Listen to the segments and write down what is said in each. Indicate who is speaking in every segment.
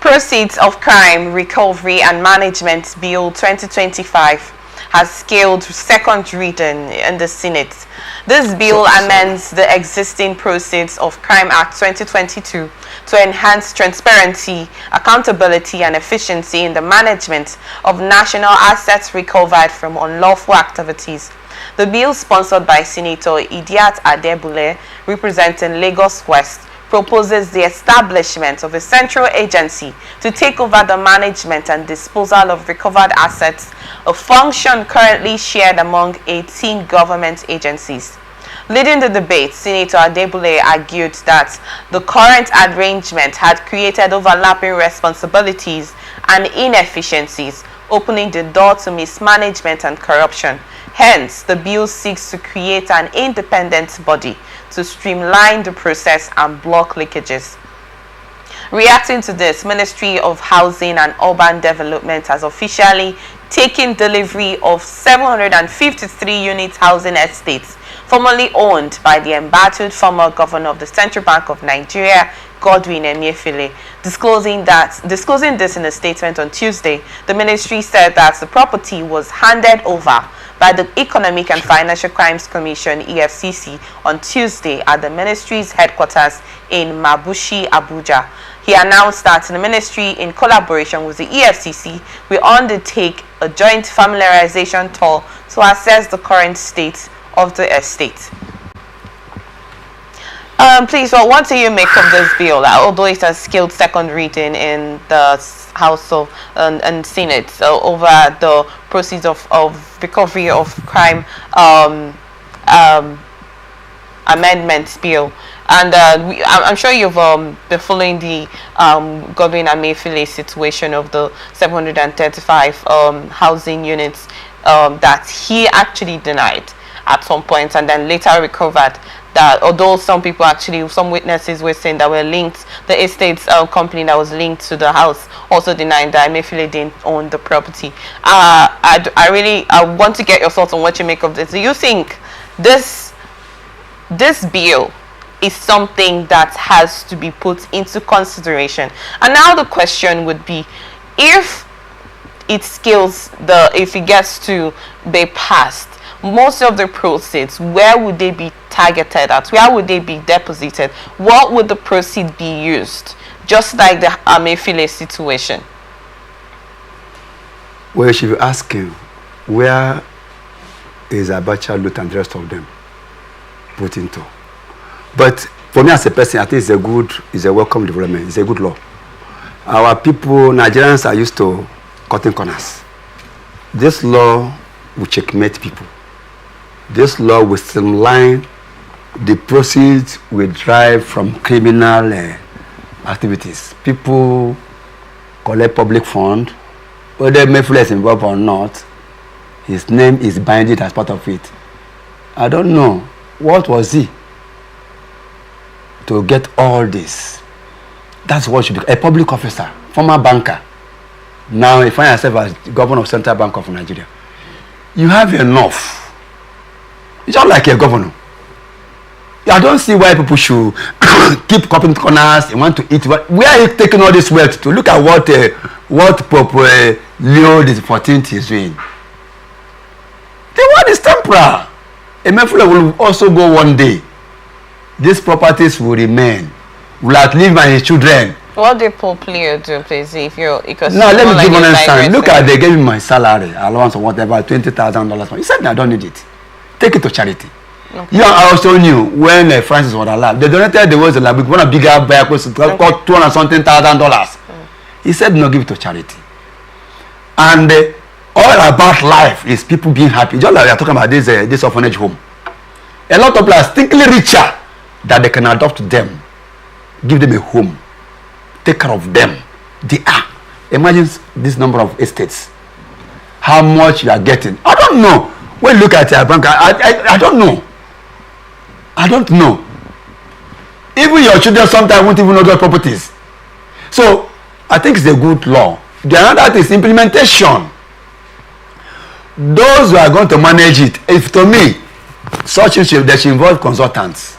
Speaker 1: Proceeds of Crime Recovery and Management Bill 2025 has scaled second reading in the Senate. This bill amends the existing Proceeds of Crime Act 2022 to enhance transparency, accountability, and efficiency in the management of national assets recovered from unlawful activities. The bill, sponsored by Senator Idiat Adebule, representing Lagos West, proposes the establishment of a central agency to take over the management and disposal of recovered assets, a function currently shared among 18 government agencies. Leading the debate, Senator Adebule argued that the current arrangement had created overlapping responsibilities and inefficiencies, opening the door to mismanagement and corruption. Hence, the bill seeks to create an independent body to streamline the process and block leakages. Reacting to this, Ministry of Housing and Urban Development has officially taken delivery of 753 unit housing estates formerly owned by the embattled former governor of the Central Bank of Nigeria, Godwin Emefiele. Disclosing this in a statement on Tuesday, the ministry said that the property was handed over by the Economic and Financial Crimes Commission (EFCC) on Tuesday at the ministry's headquarters in Mabushi, Abuja. He announced that the ministry, in collaboration with the EFCC, will undertake a joint familiarization tour to assess the current state of the estate. Please, what do you make of this bill? Although it has scaled second reading in the House of and Senate over the proceeds of recovery of crime amendment bill, and I'm sure you've been following the Godwin Emefiele situation of the 735 housing units that he actually denied at some point and then later recovered. That although some witnesses were saying that were linked, the estates company that was linked to the house also denied that Emefiele didn't own the property. I want to get your thoughts on what you make of this. Do you think this bill is something that has to be put into consideration? And now the question would be, if it gets to be passed, most of the proceeds, where would they be targeted at? Where would they be deposited? What would the proceeds be used? Just like the Emefiele situation.
Speaker 2: Well, you should be asking, where is Abacha, Lut, and the rest of them put into? But for me as a person, I think it's a welcome development. It's a good law. Our people, Nigerians, are used to cutting corners. This law will checkmate people. This law will streamline the proceeds we drive from criminal activities. People collect public fund, whether Emefiele is involved or not, his name is binding as part of it. I don't know, what was he to get all this? That's what should be a public officer, former banker. Now he finds himself as governor of Central Bank of Nigeria. You have enough. It's not like a governor. I don't see why people should keep cutting corners. They want to eat. Where are you taking all this wealth to? Look at what Pope Leo the 14th is doing. The word is temporal. Emefiele will also go one day. These properties will remain. Will outlive my children.
Speaker 1: What did Pope Leo do, please? Let me give
Speaker 2: you an answer. Look at they gave me my salary, allowance or whatever, $20,000. He said, I don't need it. Take it to charity. Okay. I also knew when Francis was alive, they donated the words like, we want a bigger vehicle, cost $200 something thousand. He said, no, give it to charity. And all about life is people being happy. Just like we are talking about this orphanage home. A lot of people are stinkingly richer that they can adopt them, give them a home, take care of them. They are. Imagine this number of estates. How much you are getting. I don't know. When you look at your bank, I don't know. I don't know. Even your children sometimes won't even know their properties. So, I think it's a good law. The other is implementation. Those who are going to manage it, if to me, such issues, they should involve consultants.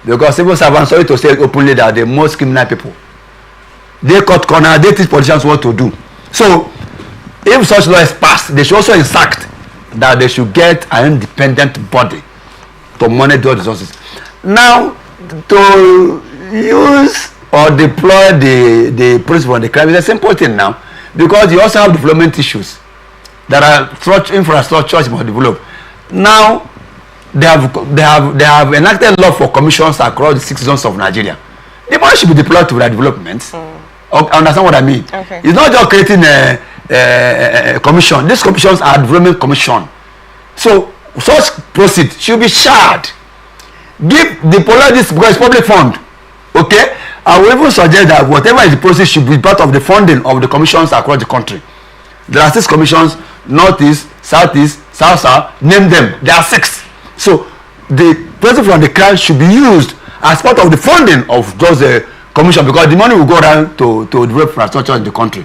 Speaker 2: Because civil servants, sorry to say openly, that the most criminal people. They cut corner, they teach politicians what to do. So, if such law is passed, they should also instruct that they should get an independent body to monitor the resources. Now, to use or deploy the principle on the crime is a simple thing now, because you also have development issues. There are such infrastructures must develop. Now, they have enacted law for commissions across the 6 zones of Nigeria. The money should be deployed to their development. Understand what I mean?
Speaker 1: Okay.
Speaker 2: It's not just creating a commission. These commissions are development commission. So such proceeds should be shared. Give the police this because it's public fund. Okay? I will even suggest that whatever is the proceeds should be part of the funding of the commissions across the country. There are 6 commissions: Northeast, Southeast, South, name them. There are 6. So the proceeds from the crime should be used as part of the funding of those commission, because the money will go around to develop infrastructure in the country.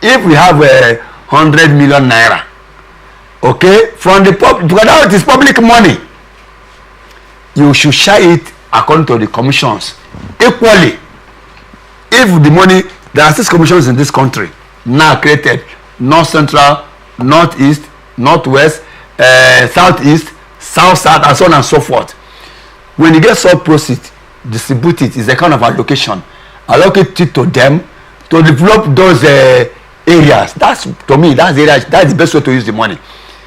Speaker 2: If we have 100 million naira, okay, from the public, because now it is public money, you should share it according to the commissions equally. If the money, there are 6 commissions in this country now created: North Central, Northeast, Northwest, Southeast, South, and so on and so forth. When you get sub proceeds, distribute it. Is a kind of allocation. Allocate it to them to develop those areas. That's, to me, that's the best way to use the money,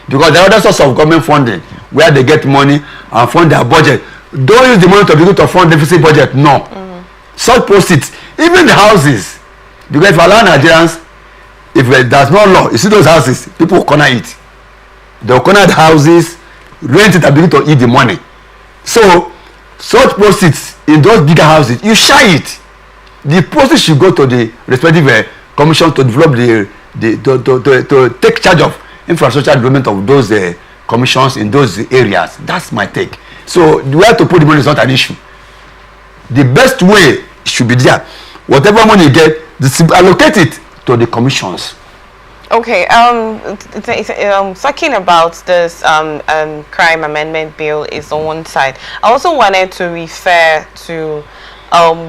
Speaker 2: because there are other sorts of government funding where they get money and fund their budget. Don't use the money to be able to fund deficit budget. No. Such proceeds, even the houses, because if you allow Nigerians, if there's no law, you see those houses, people will corner it. They'll corner the houses, rent it, and be able to eat the money. So such proceeds in those bigger houses, you share it. The proceeds should go to the respective commission to develop to take charge of infrastructure development of those commissions in those areas. That's my take. So where to put the money is not an issue. The best way should be there. Whatever money you get, allocate it to the commissions.
Speaker 1: Okay, talking about this crime amendment bill is on one side. I also wanted to refer to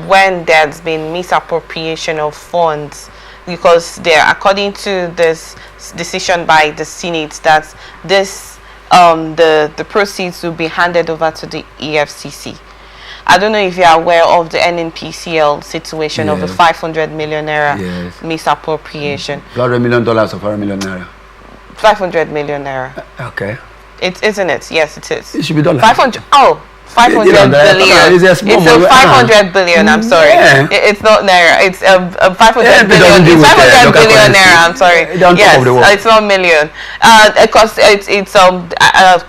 Speaker 1: when there's been misappropriation of funds, because according to this decision by the Senate, that this the proceeds will be handed over to the EFCC. I don't know if you're aware of the NNPCL situation of the 500 million naira misappropriation.
Speaker 2: $100 million or 500 million naira?
Speaker 1: 500 million naira.
Speaker 2: Okay.
Speaker 1: Isn't it? Yes, it is.
Speaker 2: It should be dollars.
Speaker 1: 500. Oh, 500 billion. It's a 500 billion. I'm sorry. Yeah. It's not naira. It's 500 billion. It's 500 billion naira. I'm sorry. Yes, it's not million. Because it's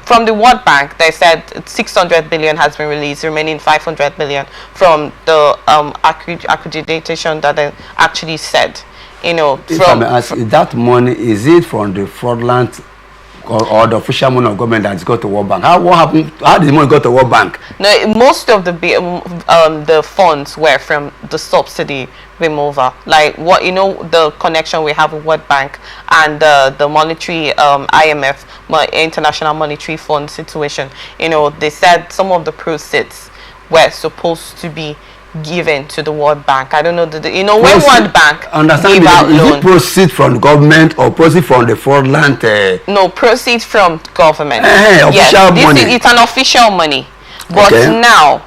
Speaker 1: from the World Bank, they said 600 billion has been released, remaining 500 billion from the accreditation that they actually said. You know,
Speaker 2: if I may ask, that money, is it from the fraudulent or the official money of government that's got to World Bank? What happened? How did the money go to World Bank?
Speaker 1: No, most of the funds were from the subsidy removal. Like what, you know, the connection we have with World Bank and the monetary IMF, International Monetary Fund situation. You know, they said some of the proceeds were supposed to be given to the World Bank. I don't know, when World Bank gave out loan. Is it proceeds
Speaker 2: from government or proceeds from the fraudulent?
Speaker 1: No, proceeds from government.
Speaker 2: Official money.
Speaker 1: It's an official money. But now,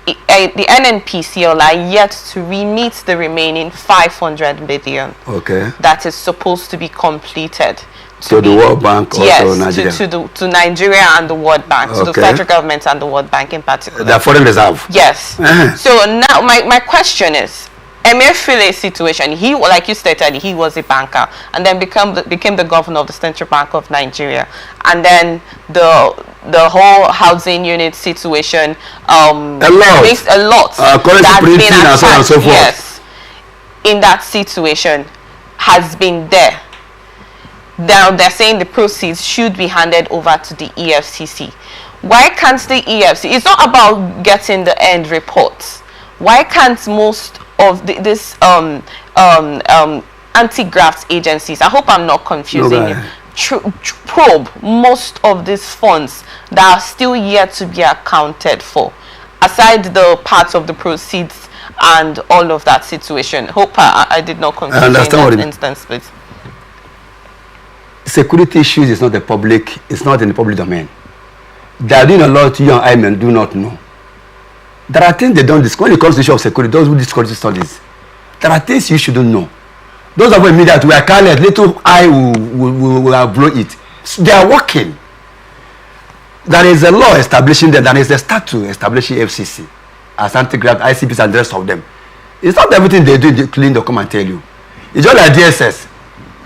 Speaker 1: the NNPCL are yet to remit the remaining 500 billion.
Speaker 2: Okay.
Speaker 1: That is supposed to be completed.
Speaker 2: To the World Bank or to Nigeria?
Speaker 1: To Nigeria and the World Bank, to the federal government and the World Bank in particular.
Speaker 2: The foreign reserve?
Speaker 1: Yes. So now my question is, Emefiele's situation, he, like you stated, he was a banker and then became the governor of the Central Bank of Nigeria. And then the whole housing unit situation, a lot that's been
Speaker 2: and so on and so forth.
Speaker 1: Yes, in that situation has been there. Now they're saying the proceeds should be handed over to the EFCC. Why can't the EFCC? It's not about getting the end reports. Why can't most of this anti-graft agencies, I hope I'm not confusing you, probe most of these funds that are still yet to be accounted for, aside the parts of the proceeds and all of that situation. Hope I did not confuse you in that instance, please.
Speaker 2: Security issues is not the public, it's not in the public domain. They are doing a lot you and I men do not know. There are things they don't discuss. When it comes to the issue of security, those who discuss studies, there are things you shouldn't know. Those of us that we are careless, little I will blow it. So they are working. There is a law establishing that. There is a statute establishing FCC as anti-graft, ICPs, and the rest of them. It's not everything they do, they clean, they come and tell you. It's just like DSS.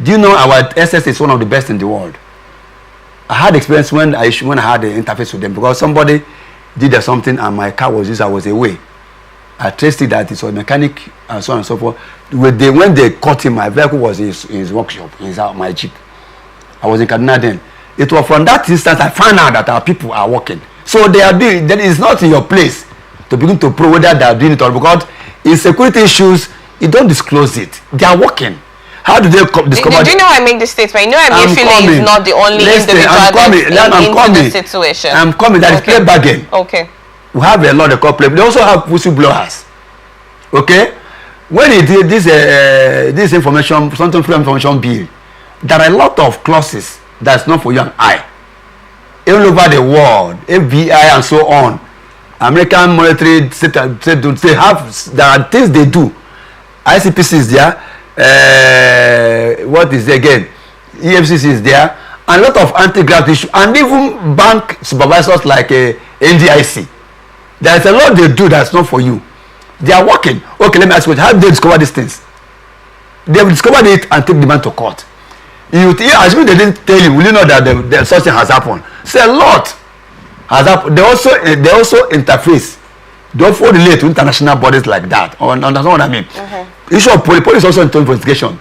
Speaker 2: Do you know our SS is one of the best in the world? I had experience when I had the interface with them because somebody did something and my car was used, I was away. I traced it that it was a mechanic and so on and so forth. When they caught him, my vehicle was in his workshop, in my Jeep. I was in Kaduna then. It was from that instance I found out that our people are working. So they are doing, that is not in your place to begin to prove whether they are doing it or because in security issues, you don't disclose it. They are working. How do they discover?
Speaker 1: Do you know I make this statement? You know Emefiele is not the only individual in this situation.
Speaker 2: I'm coming. That is play bargain.
Speaker 1: Okay.
Speaker 2: We have a lot of play. They also have whistleblowers. Okay. When he did this information, something freedom information bill, there are a lot of clauses that's not for you and I. All over the world, FBI and so on, American military, they have, there are things they do. ICPC is there. What is there again? EFCC is there, and a lot of anti-graft issues, and even bank supervisors like NDIC. There is a lot they do that's not for you. They are working. Okay, let me ask you, how did they discover these things? They have discovered it and take the man to court. You assume they didn't tell you. Will you know that the such thing has happened? Say a lot has happened. They also interface. Don't relate to international bodies like that. Understand what I mean? Issue of police also into investigation.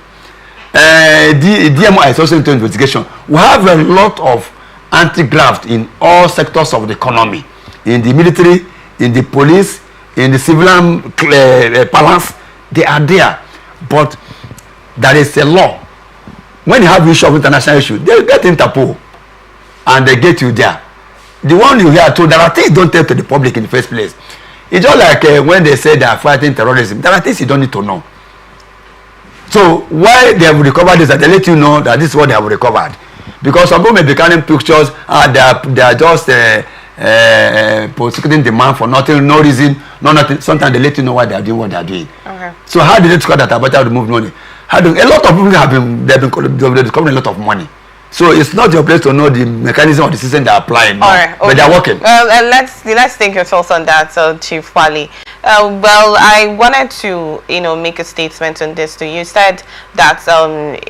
Speaker 2: DMI is also into investigation. We have a lot of anti-graft in all sectors of the economy, in the military, in the police, in the civilian balance. They are there, but there is a law. When you have issue of international issue, they get Interpol, and they get you there. The one you hear told, there are things you don't tell to the public in the first place. It's just like when they say they are fighting terrorism. There are things you don't need to know. So why they have recovered this, that they let you know that this is what they have recovered. Because some people may be carrying pictures, they are just prosecuting the man for nothing, no reason, no nothing. Sometimes they let you know why they are doing what they are doing. Okay. So how did they discover that Abacha removed money? A lot of people they've discovered a lot of money. So it's not your place to know the mechanism of the system they are applying, no, okay. But they are working.
Speaker 1: Let's think your thoughts on that, Chief Wali. Well, I wanted to, make a statement on this too. You said that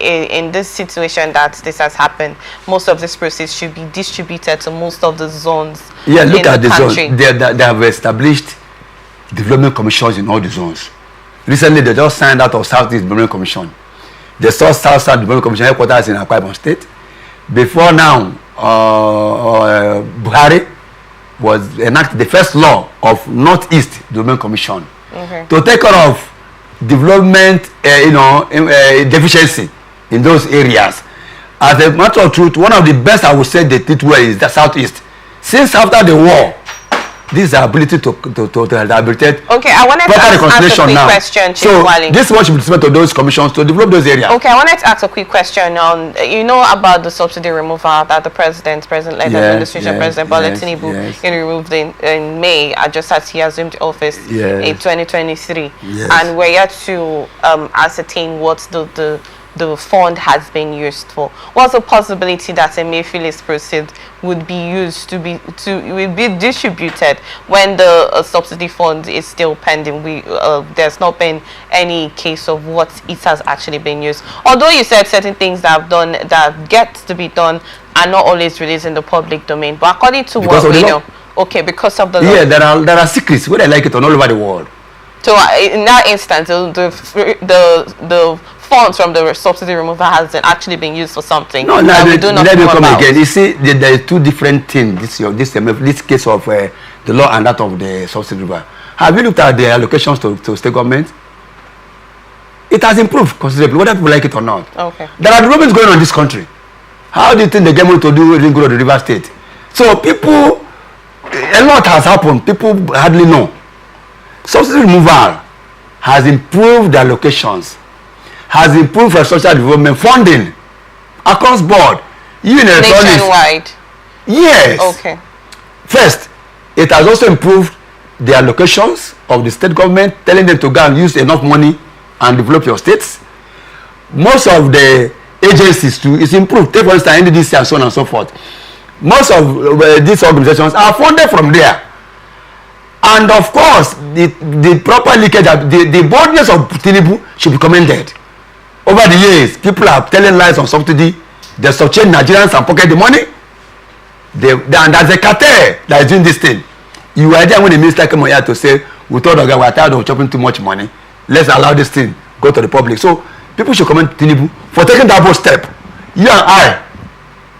Speaker 1: in this situation that this has happened, most of this process should be distributed to most of the zones.
Speaker 2: Yeah, look at the zones. They have established development commissions in all the zones. Recently, they just signed out of Southeast Development Commission. They saw South Development Commission headquarters in Akwa Ibom State. Before now, Buhari was enacted the first law of Northeast Development Commission to take care of development, deficiency in those areas. As a matter of truth, one of the best I would say they did well is the Southeast. Since after the war, this ability to rehabilitate.
Speaker 1: Okay, I wanted to ask a quick question, Chief Wali.
Speaker 2: So this is what should be sent to those commissions to develop those areas.
Speaker 1: Okay, I wanted to ask a quick question on, about the subsidy removal that the President-led administration, President Bola Tinubu, removed in May, just as he assumed office in 2023. And we're yet to ascertain what the fund has been used for. What's the possibility that Emefiele's proceeds would be used will be distributed when the subsidy fund is still pending? There's not been any case of what it has actually been used. Although you said certain things that get to be done are not always released in the public domain, but according to what we know, because of the law.
Speaker 2: Yeah, there are secrets whether I like it or not all over the world.
Speaker 1: So in that instance, the funds from the subsidy removal has actually been used for something. No, let me come again. You see, there are two different things. This case of the law and that of the subsidy removal. Have you looked at the allocations to state government? It has improved considerably, whether people like it or not. Okay. There are developments going on in this country. How do you think the government to do in the River State? So a lot has happened. People hardly know. Subsidy removal
Speaker 2: has improved their locations, has improved for social development funding across board. You in
Speaker 1: nationwide.
Speaker 2: Yes.
Speaker 1: Okay.
Speaker 2: First, it has also improved the allocations of the state government, telling them to go and use enough money and develop your states. Most of the agencies too is improved. Take for instance NDDC and so on and so forth. Most of these organizations are funded from there. And of course, the proper leakage, the boldness of Tinubu should be commended. Over the years, people are telling lies on subsidy. They subchain Nigerians and pocket the money. And there's a cartel that is doing this thing. You were there when the minister came here to say, we told the guy we're tired of chopping too much money. Let's allow this thing go to the public. So people should commend Tinubu for taking that bold step. You and I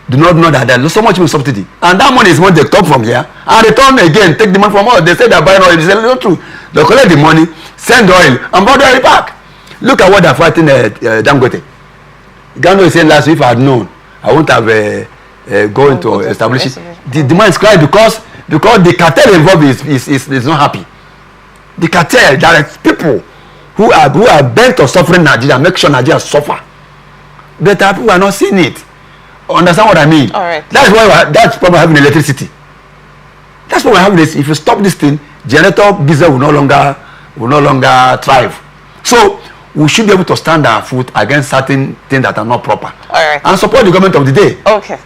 Speaker 2: do not know that there's so much more subsidy. And that money is what they talk from here. And return again, take the money from us. They say they're buying oil. They say, no, true. They collect the money, send oil, and buy the oil back. Look at what they're fighting Dangote. Gano is saying last week, if I had known, I wouldn't have going to establish it. The demand is crying because the cartel involved is not happy. The cartel, there are people who are bent on suffering Nigeria, make sure Nigeria suffer. But people are not seeing it. Understand what I mean?
Speaker 1: All right.
Speaker 2: That's probably having electricity. That's why we're having this. If you stop this thing, generator business will no longer thrive. So we should be able to stand our foot against certain things that are not proper.
Speaker 1: All right.
Speaker 2: And support the government of the day.
Speaker 1: Okay.